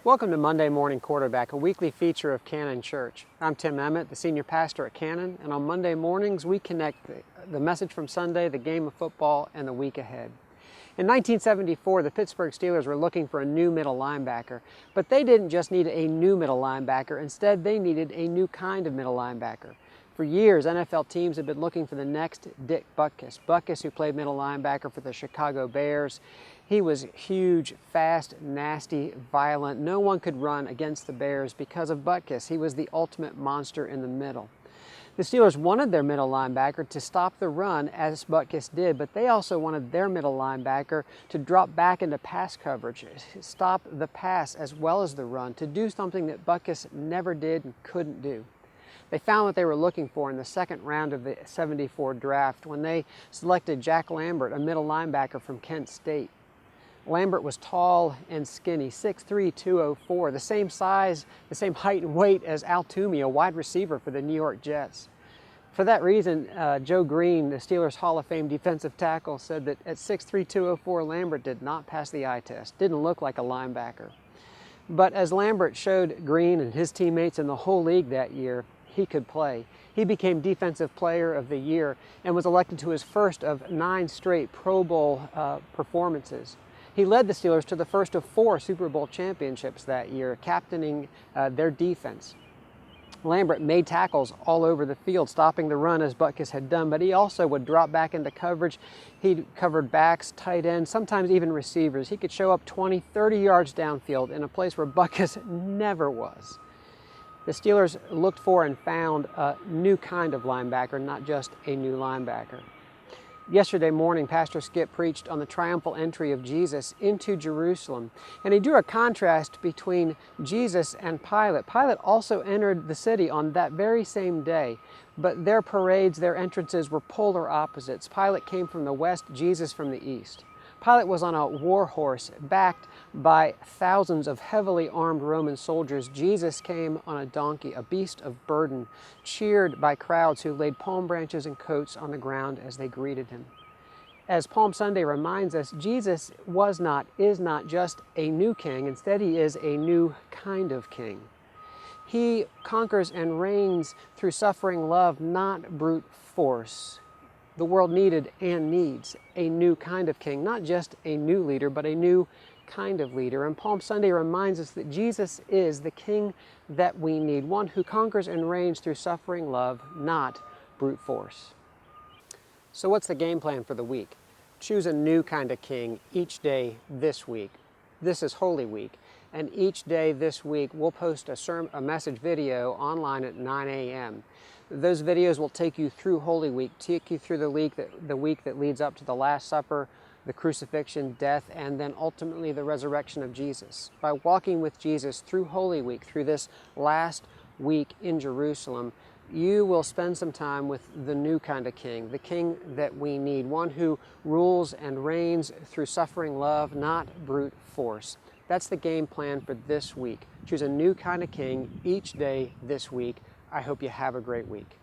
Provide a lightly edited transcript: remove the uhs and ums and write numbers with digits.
Welcome to Monday Morning Quarterback, a weekly feature of Cannon Church. I'm Tim Emmett, the senior pastor at Cannon, and on Monday mornings we connect the message from Sunday, the game of football, and the week ahead. In 1974, the Pittsburgh Steelers were looking for a new middle linebacker, but they didn't just need a new middle linebacker. Instead, they needed a new kind of middle linebacker. For years, NFL teams have been looking for the next Dick Butkus. Butkus, who played middle linebacker for the Chicago Bears. He was huge, fast, nasty, violent. No one could run against the Bears because of Butkus. He was the ultimate monster in the middle. The Steelers wanted their middle linebacker to stop the run as Butkus did, but they also wanted their middle linebacker to drop back into pass coverage, stop the pass as well as the run, to do something that Butkus never did and couldn't do. They found what they were looking for in the second round of the '74 draft when they selected Jack Lambert, a middle linebacker from Kent State. Lambert was tall and skinny, 6'3", 204, the same size, the same height and weight as Al Toomey, a wide receiver for the New York Jets. For that reason, Joe Green, the Steelers Hall of Fame defensive tackle, said that at 6'3", 204, Lambert did not pass the eye test, didn't look like a linebacker. But as Lambert showed Green and his teammates in the whole league that year, he could play. He became Defensive Player of the Year and was elected to his first of 9 straight Pro Bowl performances. He led the Steelers to the first of 4 Super Bowl championships that year, captaining their defense. Lambert made tackles all over the field, stopping the run as Butkus had done, but he also would drop back into coverage. He covered backs, tight ends, sometimes even receivers. He could show up 20, 30 yards downfield in a place where Butkus never was. The Steelers looked for and found a new kind of linebacker, not just a new linebacker. Yesterday morning, Pastor Skip preached on the triumphal entry of Jesus into Jerusalem, and he drew a contrast between Jesus and Pilate. Pilate also entered the city on that very same day, but their parades, their entrances were polar opposites. Pilate came from the west, Jesus from the east. Pilate was on a war horse, backed by thousands of heavily armed Roman soldiers. Jesus came on a donkey, a beast of burden, cheered by crowds who laid palm branches and coats on the ground as they greeted him. As Palm Sunday reminds us, Jesus is not just a new king. Instead, he is a new kind of king. He conquers and reigns through suffering love, not brute force. The world needed and needs a new kind of king, not just a new leader, but a new kind of leader. And Palm Sunday reminds us that Jesus is the king that we need, one who conquers and reigns through suffering love, not brute force. So what's the game plan for the week? Choose a new kind of king each day this week. This is Holy Week, and each day this week we'll post a message video online at 9 a.m. Those videos will take you through Holy Week, take you through the week that leads up to the Last Supper, the crucifixion, death, and then ultimately the resurrection of Jesus. By walking with Jesus through Holy Week, through this last week in Jerusalem, you will spend some time with the new kind of king, the king that we need, one who rules and reigns through suffering love, not brute force. That's the game plan for this week. Choose a new kind of king each day this week. I hope you have a great week.